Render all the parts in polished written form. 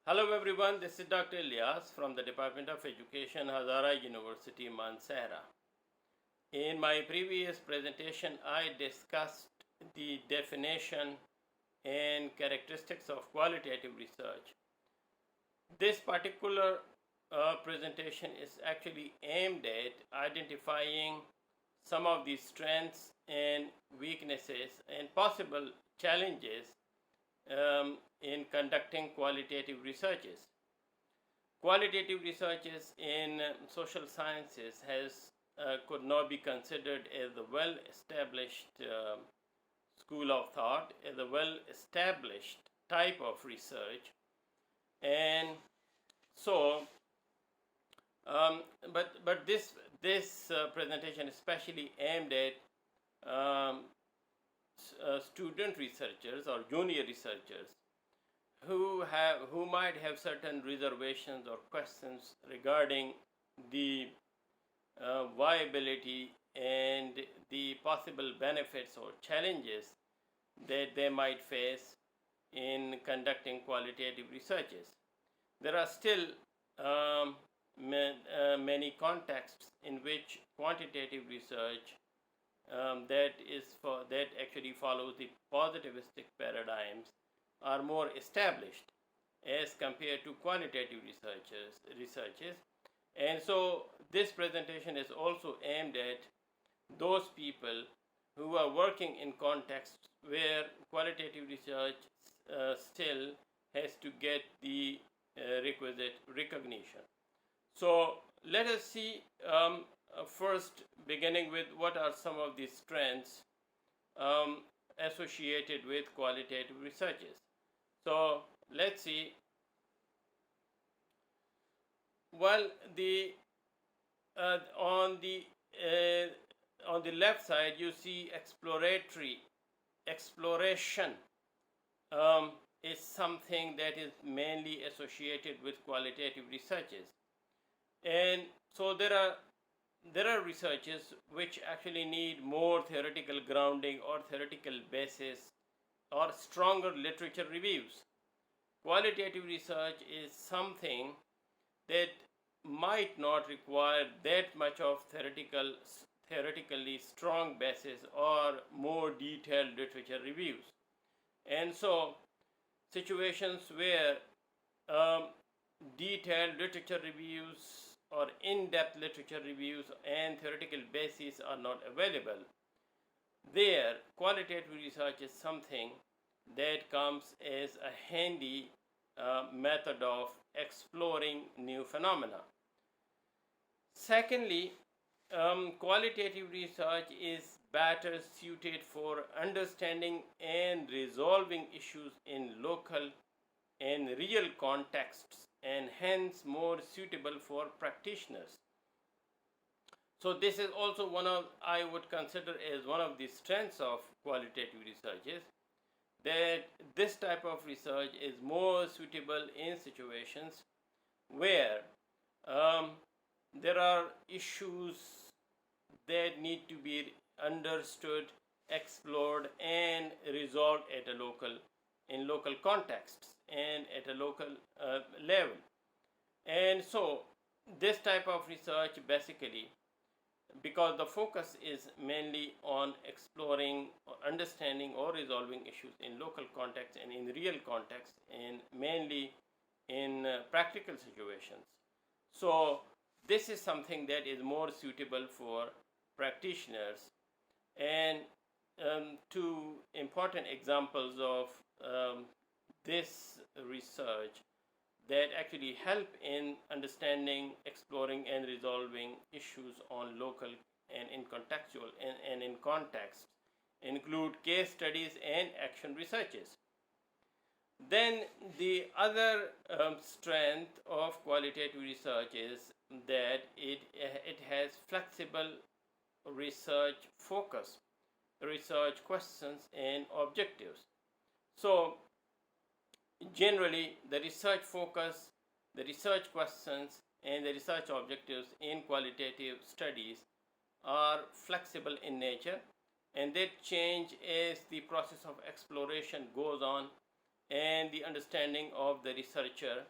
Hello everyone, this is Dr. Ilyas from the Department of Education, Hazara University, Mansehra. In my previous presentation, I discussed the definition and characteristics of qualitative research. This particular presentation is actually aimed at identifying some of the strengths and weaknesses and possible challenges in conducting qualitative researches. Qualitative researches in social sciences could not be considered as a well-established school of thought, as a well-established type of research, and so but this presentation is especially aimed at student researchers or junior researchers who might have certain reservations or questions regarding the viability and the possible benefits or challenges that they might face in conducting qualitative researches. There are still many contexts in which quantitative research that actually follows the positivistic paradigms are more established as compared to qualitative researches. And so this presentation is also aimed at those people who are working in contexts where qualitative research still has to get the requisite recognition. So let us see first, beginning with what are some of the strengths associated with qualitative researches. So let's see. Well, on the left side you see exploration is something that is mainly associated with qualitative researches, and so there are researches which actually need more theoretical grounding or theoretical basis or stronger literature reviews. Qualitative research is something that might not require that much of theoretically strong basis or more detailed literature reviews. And so situations where detailed literature reviews or in-depth literature reviews and theoretical bases are not available, there qualitative research is something that comes as a handy method of exploring new phenomena. Secondly, qualitative research is better suited for understanding and resolving issues in local and real contexts, and hence more suitable for practitioners. So this is also I would consider as one of the strengths of qualitative researches, that this type of research is more suitable in situations where there are issues that need to be understood, explored, and resolved in local contexts and at a local level. And so this type of research, basically, because the focus is mainly on exploring, or understanding, or resolving issues in local context and in real context, and mainly in practical situations. So this is something that is more suitable for practitioners. And two important examples of this research that actually help in understanding, exploring, and resolving issues on local and in contextual and in context include case studies and action researches. Then the other strength of qualitative research is that it has flexible research focus, research questions, and objectives. So generally, the research focus, the research questions, and the research objectives in qualitative studies are flexible in nature, and they change as the process of exploration goes on and the understanding of the researcher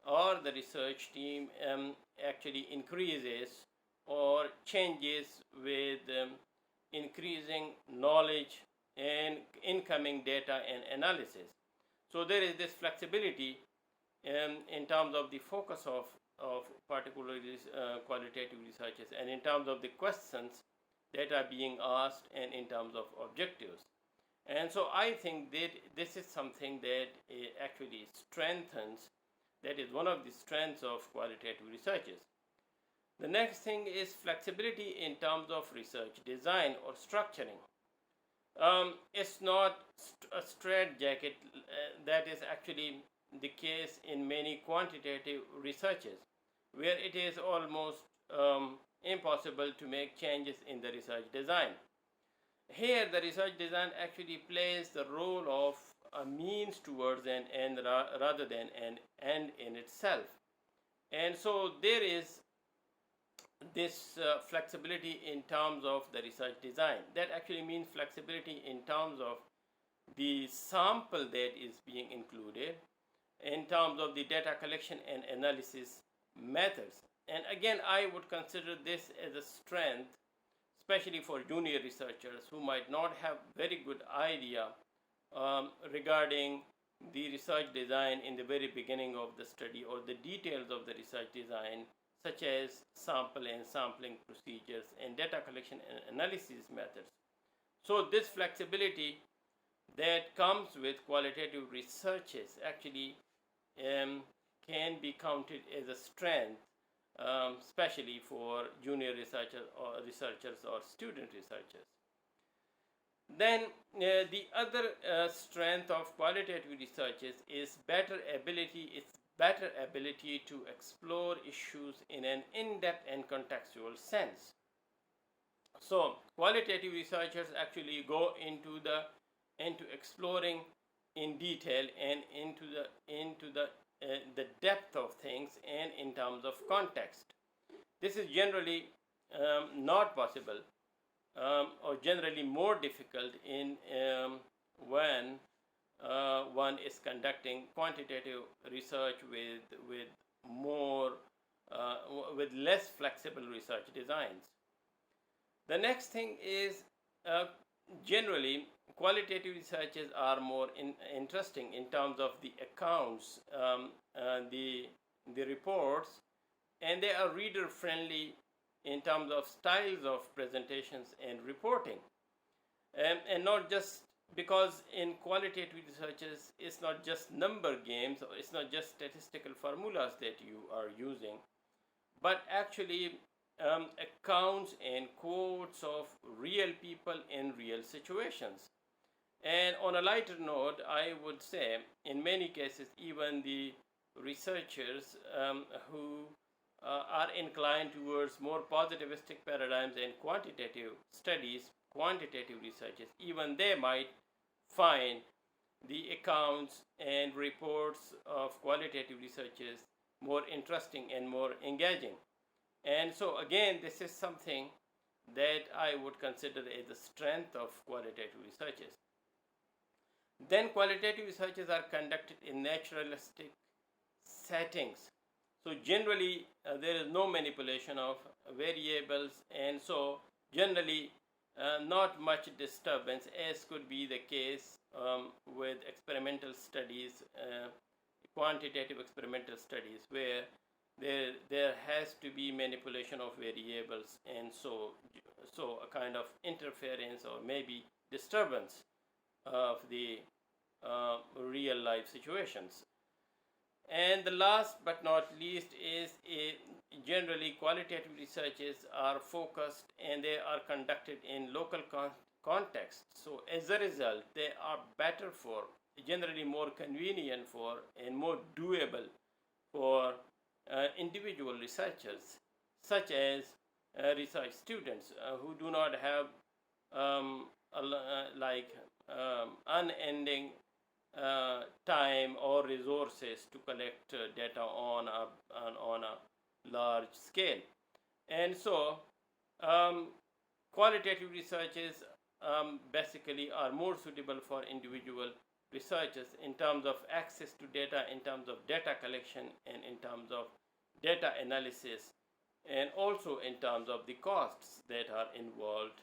or the research team actually increases or changes with increasing knowledge and incoming data and analysis. So there is this flexibility in terms of the focus of particularly qualitative researches, and in terms of the questions that are being asked, and in terms of objectives. And so I think that this is something that actually strengthens, that is one of the strengths of qualitative researches. The next thing is flexibility in terms of research design or structuring. It's not a straitjacket. That is actually the case in many quantitative researches, where it is almost impossible to make changes in the research design. Here, the research design actually plays the role of a means towards an end rather than an end in itself. And so there is this flexibility in terms of the research design. That actually means flexibility in terms of the sample that is being included, in terms of the data collection and analysis methods. And again, I would consider this as a strength, especially for junior researchers who might not have very good idea regarding the research design in the very beginning of the study, or the details of the research design, such as sample and sampling procedures and data collection and analysis methods. So this flexibility that comes with qualitative researches actually can be counted as a strength, especially for junior researchers or student researchers. Then the other strength of qualitative researches is better ability to explore issues in an in-depth and contextual sense. So qualitative researchers actually go into exploring in detail and into the depth of things and in terms of context. This is generally not possible, or generally more difficult in when one is conducting quantitative research with more with less flexible research designs. The next thing is generally qualitative researches are more interesting in terms of the accounts, the reports, and they are reader friendly in terms of styles of presentations and reporting, and not just because in qualitative researches it's not just number games, or it's not just statistical formulas that you are using, but actually accounts and quotes of real people in real situations. And on a lighter note, I would say in many cases even the researchers who are inclined towards more positivistic paradigms and quantitative studies, quantitative researches, even they might find the accounts and reports of qualitative researches more interesting and more engaging. And so again, this is something that I would consider as the strength of qualitative researches. Then qualitative researches are conducted in naturalistic settings. So generally there is no manipulation of variables, and so generally not much disturbance, as could be the case with experimental studies, quantitative experimental studies, where there has to be manipulation of variables, and so a kind of interference or maybe disturbance of the real life situations. And the last but not least is generally qualitative researches are focused and they are conducted in local context. So as a result, they are better for, generally more convenient for, and more doable for individual researchers, such as research students who do not have unending time or resources to collect data on a large scale. And so qualitative researches basically are more suitable for individual researchers in terms of access to data, in terms of data collection, and in terms of data analysis, and also in terms of the costs that are involved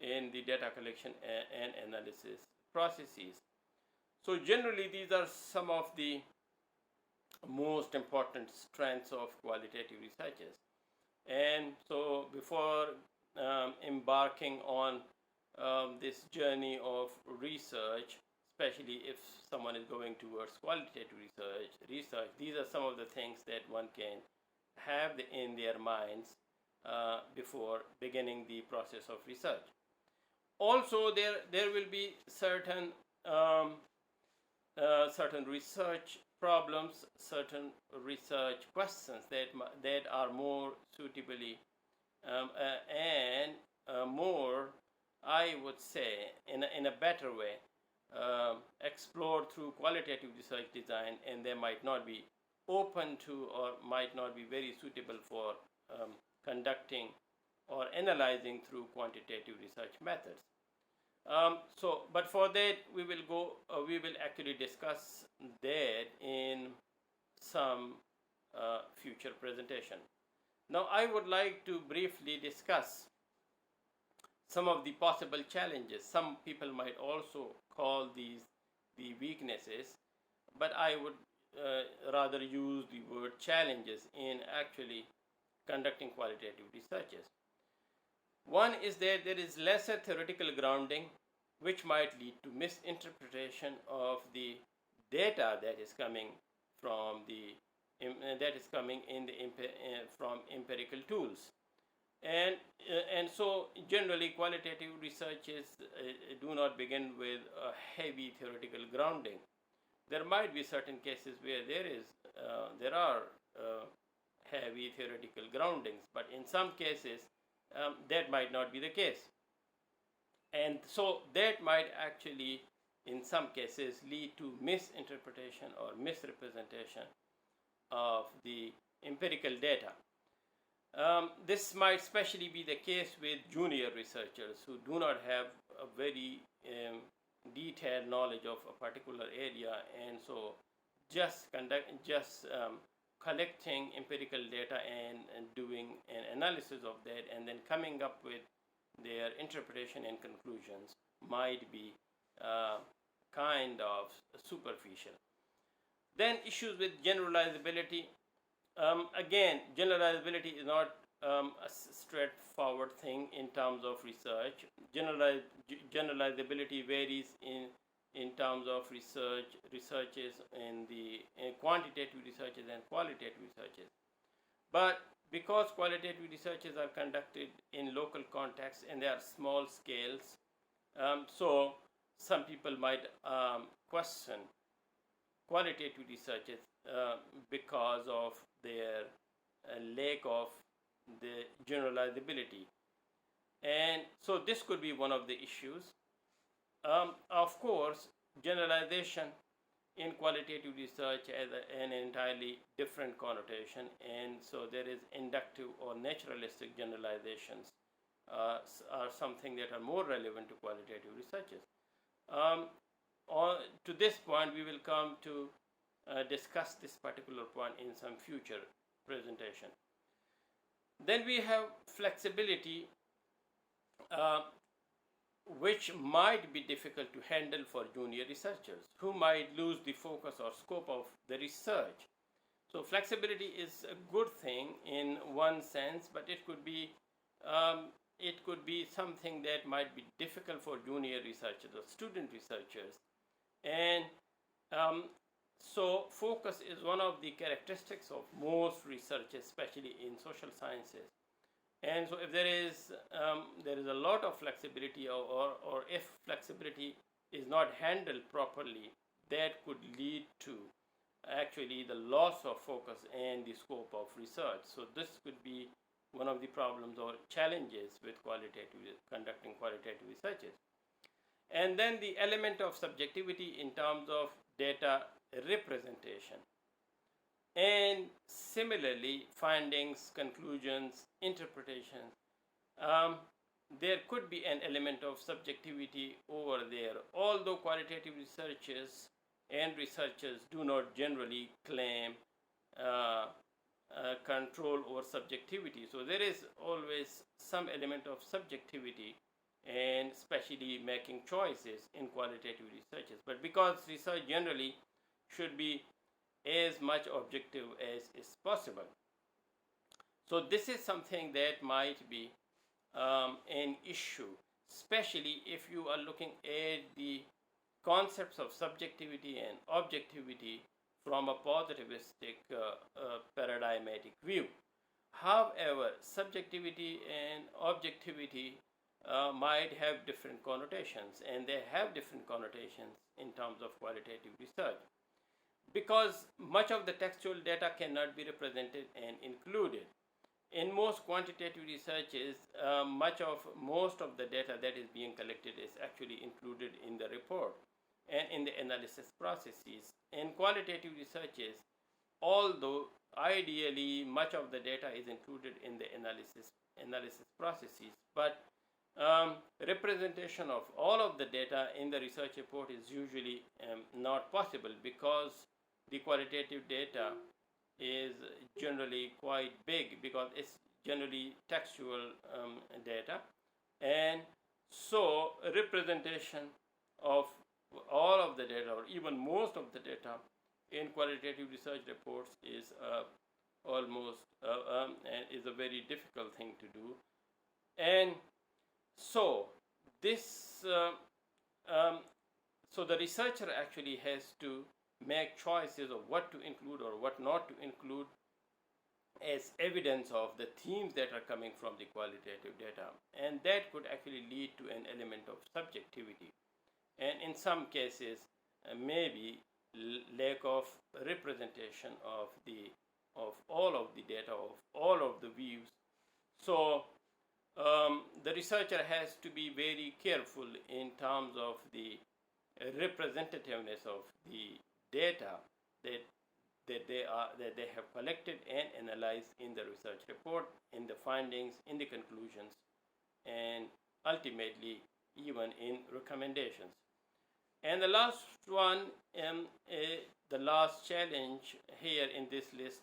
in the data collection and analysis processes. So generally, these are some of the most important strengths of qualitative researchers. And so before embarking on this journey of research, especially if someone is going towards qualitative research, these are some of the things that one can have in their minds before beginning the process of research. Also, there will be certain certain research problems, certain research questions that are more suitably and more, I would say, in a better way, explored through qualitative research design, and they might not be open to or might not be very suitable for conducting or analyzing through quantitative research methods. But for that, we will actually discuss that in some future presentation. Now, I would like to briefly discuss some of the possible challenges. Some people might also call these the weaknesses, but I would rather use the word challenges in actually conducting qualitative researches. One is that there is lesser theoretical grounding, which might lead to misinterpretation of the data that is coming from from empirical tools, and so generally qualitative researches do not begin with a heavy theoretical grounding. There might be certain cases where there are heavy theoretical groundings, but in some cases that might not be the case. And so that might actually, in some cases, lead to misinterpretation or misrepresentation of the empirical data. This might especially be the case with junior researchers who do not have a very detailed knowledge of a particular area, and so just collecting empirical data and doing an analysis of that and then coming up with their interpretation and conclusions might be kind of superficial. Then issues with generalizability. Again, generalizability is not a straightforward thing in terms of research. Generalizability varies in terms of researches in quantitative researches and qualitative researches. But because qualitative researches are conducted in local contexts and they are small scales, so some people might question qualitative researches because of their lack of the generalizability. And so this could be one of the issues. Of course, generalization in qualitative research has an entirely different connotation, and so there is inductive or naturalistic generalizations are something that are more relevant to qualitative researches. To this point, we will come to discuss this particular point in some future presentation. Then we have flexibility, which might be difficult to handle for junior researchers who might lose the focus or scope of the research. So flexibility is a good thing in one sense, but it could be something that might be difficult for junior researchers or student researchers. And so focus is one of the characteristics of most research, especially in social sciences. And so if there is a lot of flexibility, or if flexibility is not handled properly, that could lead to actually the loss of focus and the scope of research. So this could be one of the problems or challenges with conducting qualitative researches. And then the element of subjectivity in terms of data representation. And similarly, findings, conclusions, interpretations. there could be an element of subjectivity over there, although qualitative researchers and researchers do not generally claim uh, control over subjectivity. So there is always some element of subjectivity, and especially making choices in qualitative researches. But because research generally should be as much objective as is possible, so this is something that might be an issue, especially if you are looking at the concepts of subjectivity and objectivity from a positivistic paradigmatic view. However, subjectivity and objectivity might have different connotations, and they have different connotations in terms of qualitative research, because much of the textual data cannot be represented and included. In most quantitative researches, most of the data that is being collected is actually included in the report and in the analysis processes. In qualitative researches, although ideally much of the data is included in the analysis processes, but representation of all of the data in the research report is usually not possible, because the qualitative data is generally quite big, because it's generally textual data, and so representation of all of the data, or even most of the data in qualitative research reports, is almost and is a very difficult thing to do. And so this so the researcher actually has to make choices of what to include or what not to include as evidence of the themes that are coming from the qualitative data, and that could actually lead to an element of subjectivity, and in some cases maybe lack of representation of all of the data, of all of the views. So the researcher has to be very careful in terms of the representativeness of the data that they have collected and analyzed in the research report, in the findings, in the conclusions, and ultimately even in recommendations. And the last one, the last challenge here in this list,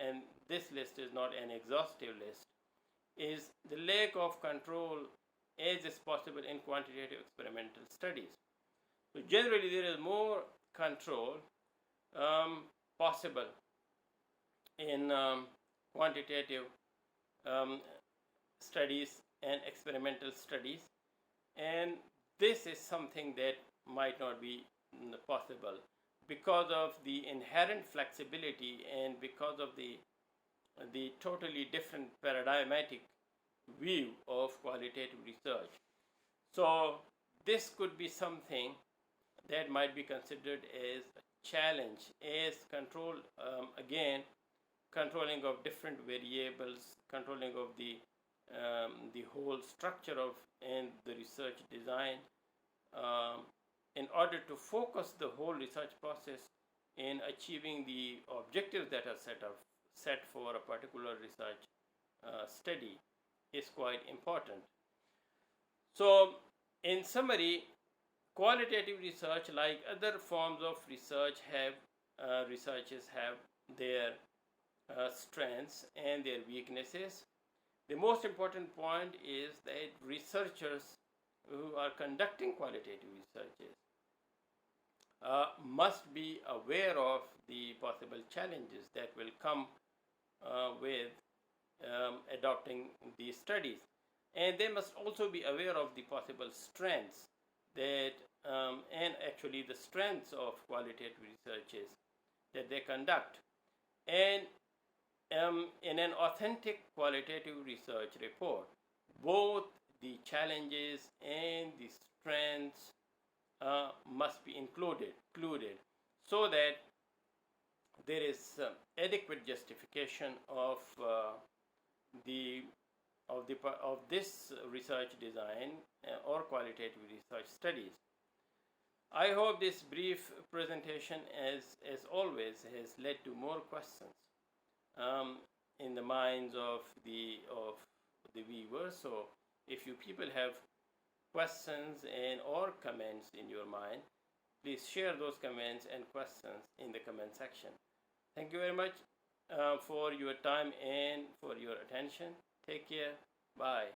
and this list is not an exhaustive list, is the lack of control as is possible in quantitative experimental studies. So generally there is more control possible in quantitative studies and experimental studies, and this is something that might not be possible because of the inherent flexibility and because of the totally different paradigmatic view of qualitative research. So this could be something that might be considered as a challenge, as controlling of different variables, controlling of the whole structure of and the research design, in order to focus the whole research process in achieving the objectives that are set for a particular research study, is quite important. So in summary, qualitative research, like other forms of research, researches have their strengths and their weaknesses. The most important point is that researchers who are conducting qualitative researches must be aware of the possible challenges that will come with adopting these studies, and they must also be aware of the possible strengths that and actually the strengths of qualitative researches that they conduct. And in an authentic qualitative research report, both the challenges and the strengths must be included so that there is adequate justification of this research design or qualitative research studies. I hope this brief presentation, as always, has led to more questions in the minds of the viewers. So If you people have questions and or comments in your mind, please share those comments and questions in the comment section. Thank you very much for your time and for your attention. Take care. Bye.